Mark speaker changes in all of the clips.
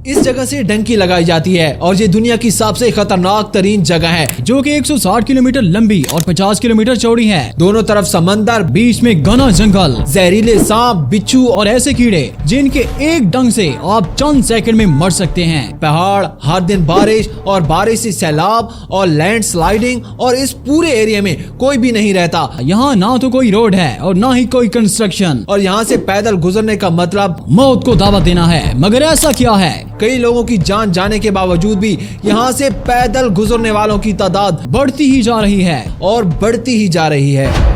Speaker 1: इस जगह से डंकी लगाई जाती है और ये दुनिया की सबसे खतरनाक तरीन जगह है,
Speaker 2: जो कि 160 किलोमीटर लंबी और 50 किलोमीटर चौड़ी है।
Speaker 1: दोनों तरफ समंदर,
Speaker 2: बीच में घना जंगल,
Speaker 1: जहरीले सांप, बिच्छू
Speaker 2: और ऐसे कीड़े जिनके एक डंक से आप चंद सेकंड में मर सकते हैं।
Speaker 1: पहाड़, हर दिन बारिश और बारिश से सैलाब और लैंडस्लाइडिंग, और इस पूरे एरिया में कोई भी नहीं रहता।
Speaker 2: यहाँ ना तो कोई रोड है और ना ही कोई कंस्ट्रक्शन,
Speaker 1: और यहाँ से पैदल गुजरने का मतलब
Speaker 2: मौत को दावत देना है। मगर ऐसा क्या है?
Speaker 1: कई लोगों की जान जाने के बावजूद भी यहाँ से पैदल गुजरने वालों की तादाद
Speaker 2: बढ़ती ही जा रही है
Speaker 1: और बढ़ती ही जा रही है।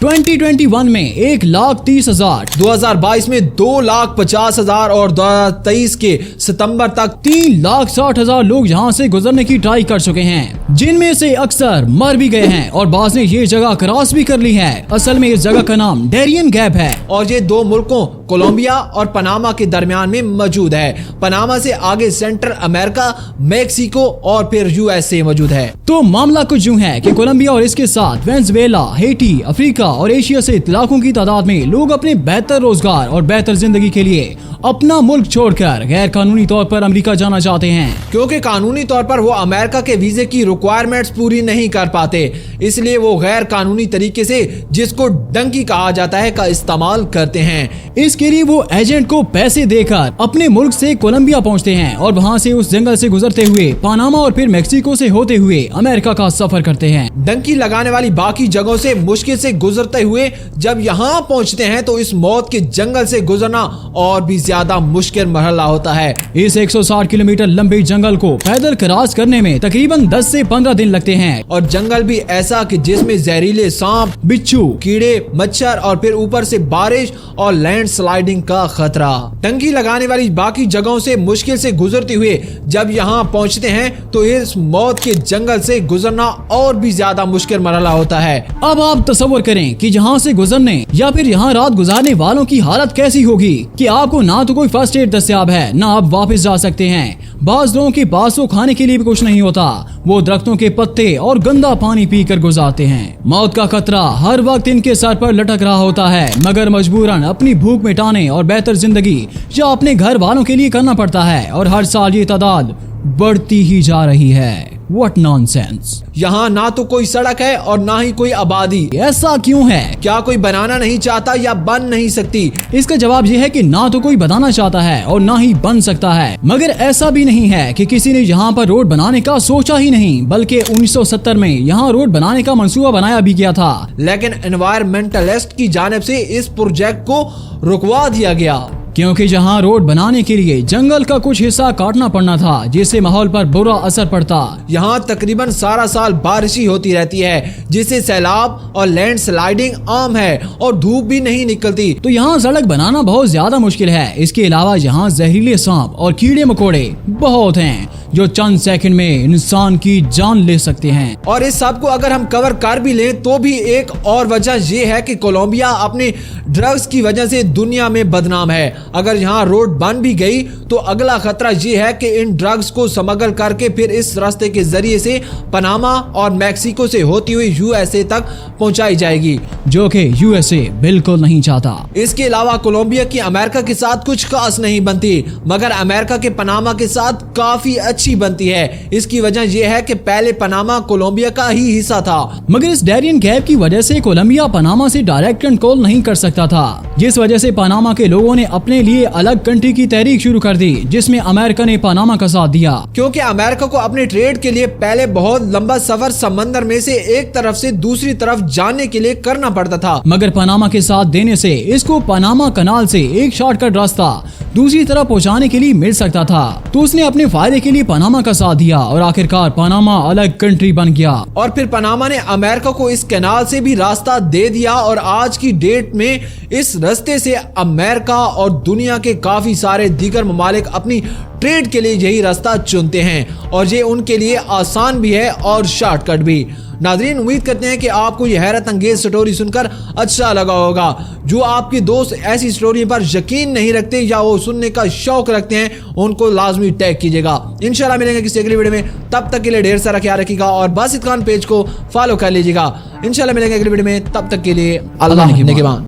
Speaker 2: 2021 में 1,30,000,
Speaker 1: 2022 में 2,50,000 और 2023 के सितंबर तक
Speaker 2: 3,60,000 लोग यहाँ से गुजरने की ट्राई कर चुके हैं, जिनमें से अक्सर मर भी गए हैं और बाज ने ये जगह क्रॉस भी कर ली है। असल में इस जगह का नाम डेरियन गैप है
Speaker 1: और ये दो मुल्कों कोलंबिया और पनामा के दरमियान में मौजूद है। पनामा से आगे सेंट्रल अमेरिका, मेक्सिको और फिर यूएसए मौजूद है।
Speaker 2: तो मामला कुछ यूं है कि कोलंबिया और इसके साथ वेनेजुएला, हैती, अफ्रीका और एशिया से लाखों की तादाद में लोग अपने बेहतर रोजगार और बेहतर जिंदगी के लिए अपना मुल्क छोड़कर गैर कानूनी तौर पर अमेरिका जाना चाहते हैं,
Speaker 1: क्योंकि कानूनी तौर पर वो अमेरिका के वीजे की रिक्वायरमेंट्स पूरी नहीं कर पाते। इसलिए वो गैर कानूनी तरीके से, जिसको डंकी कहा जाता है, का इस्तेमाल करते हैं।
Speaker 2: इसके लिए वो एजेंट को पैसे देकर अपने मुल्क से कोलंबिया पहुंचते हैं और वहां से उस जंगल से गुजरते हुए पनामा और फिर मेक्सिको से होते हुए अमेरिका का सफर करते हैं।
Speaker 1: डंकी लगाने वाली बाकी जगहों से मुश्किल से गुजरते हुए जब यहाँ पहुँचते हैं तो इस मौत के जंगल से गुजरना और भी ज्यादा मुश्किल मरहला होता है।
Speaker 2: इस 160 किलोमीटर लंबे जंगल को पैदल क्रॉस करने में तकरीबन 10 से 15 दिन लगते हैं
Speaker 1: और जंगल भी ऐसा कि जिसमें जहरीले सांप,
Speaker 2: बिच्छू,
Speaker 1: कीड़े, मच्छर और फिर ऊपर से बारिश और लैंडस्लाइडिंग का खतरा। डंकी लगाने वाली बाकी जगहों से मुश्किल से गुजरते हुए जब यहाँ पहुँचते हैं तो इस मौत के जंगल से गुजरना और भी ज्यादा मुश्किल मरहला होता है।
Speaker 2: अब आप तसव्वुर करें कि यहाँ से गुजरने या फिर यहाँ रात गुजारने वालों की हालत कैसी होगी कि आपको ना तो कोई फर्स्ट एड दस्तयाब है, ना आप वापस जा सकते हैं। बाज लोगों के पास तो खाने के लिए भी कुछ नहीं होता, वो दरख्तों के पत्ते और गंदा पानी पीकर गुजारते हैं। मौत का खतरा हर वक्त इनके सर पर लटक रहा होता है, मगर मजबूरन अपनी भूख मिटाने और बेहतर जिंदगी या अपने घर वालों के लिए करना पड़ता है और हर साल ये तादाद बढ़ती ही जा रही है। What nonsense!
Speaker 1: यहाँ ना तो कोई सड़क है और ना ही कोई आबादी।
Speaker 2: ऐसा क्यों है?
Speaker 1: क्या कोई बनाना नहीं चाहता या बन नहीं सकती?
Speaker 2: इसका जवाब ये है कि ना तो कोई बनाना चाहता है और ना ही बन सकता है। मगर ऐसा भी नहीं है कि किसी ने यहाँ पर रोड बनाने का सोचा ही नहीं, बल्कि 1970 में यहाँ रोड बनाने का मंसूबा बनाया भी गया था,
Speaker 1: लेकिन एनवायरमेंटलिस्ट की जानिब से इस प्रोजेक्ट को रुकवा दिया गया,
Speaker 2: क्योंकि जहां रोड बनाने के लिए जंगल का कुछ हिस्सा काटना पड़ना था, जिससे माहौल पर बुरा असर पड़ता।
Speaker 1: यहाँ तकरीबन सारा साल बारिश ही होती रहती है, जिससे सैलाब और लैंडस्लाइडिंग आम है और धूप भी नहीं निकलती,
Speaker 2: तो यहाँ सड़क बनाना बहुत ज्यादा मुश्किल है। इसके अलावा यहाँ जहरीले सांप और कीड़े मकोड़े बहुत हैं, जो चंद सेकंड में इंसान की जान ले सकते हैं।
Speaker 1: और इस सब को अगर हम कवर कर भी लें तो भी एक और वजह ये है कि कोलंबिया अपने ड्रग्स की वजह से दुनिया में बदनाम है। अगर यहाँ रोड बन भी गई तो अगला खतरा ये है कि इन ड्रग्स को स्मगल करके फिर इस रास्ते के जरिए से पनामा और मेक्सिको से होती हुई यूएसए तक पहुंचाई जाएगी,
Speaker 2: जो कि यूएसए बिल्कुल नहीं चाहता।
Speaker 1: इसके अलावा कोलंबिया की अमेरिका के साथ कुछ खास नहीं बनती, मगर अमेरिका के पनामा के साथ काफी अच्छी बनती है। इसकी वजह यह है कि पहले पनामा कोलंबिया का ही हिस्सा था,
Speaker 2: मगर इस डेरियन गैप की वजह से कोलंबिया पनामा से डायरेक्ट कंट्रोल नहीं कर सकता था, जिस वजह से पनामा के लोगों ने अपने लिए अलग कंट्री की तहरीक शुरू कर दी, जिसमें अमेरिका ने पनामा का साथ दिया।
Speaker 1: क्योंकि अमेरिका को अपने ट्रेड के लिए पहले बहुत लंबा सफर समंदर में से एक तरफ से दूसरी तरफ जाने के लिए करना पड़ता था,
Speaker 2: मगर पनामा के साथ देने से इसको पनामा कनाल से एक शॉर्टकट रास्ता दूसरी तरफ पहुंचाने के लिए मिल सकता था। तो उसने अपने फायदे के लिए पनामा का साथ दिया और आखिरकार पनामा अलग कंट्री बन गया।
Speaker 1: और फिर पनामा ने अमेरिका को इस कैनाल से भी रास्ता दे दिया और आज की डेट में इस रास्ते से अमेरिका और दुनिया के काफी सारे दीगर ममालिक अपनी ट्रेड के लिए यही रास्ता चुनते हैं और ये उनके लिए आसान भी है और शॉर्टकट भी। नाज़रीन, उम्मीद करते हैं कि आपको यह हैरत अंगेज स्टोरी सुनकर अच्छा लगा होगा। जो आपके दोस्त ऐसी स्टोरी पर यकीन नहीं रखते या वो सुनने का शौक रखते हैं, उनको लाजमी टैग कीजिएगा। इंशाल्लाह मिलेंगे किसी अगली वीडियो में, तब तक के लिए ढेर सारा ख्याल रखिएगा और बासित खान पेज को फॉलो कर लीजिएगा। इंशाल्लाह मिलेंगे अगली वीडियो में, तब तक के लिए अल्लाह निगहबान।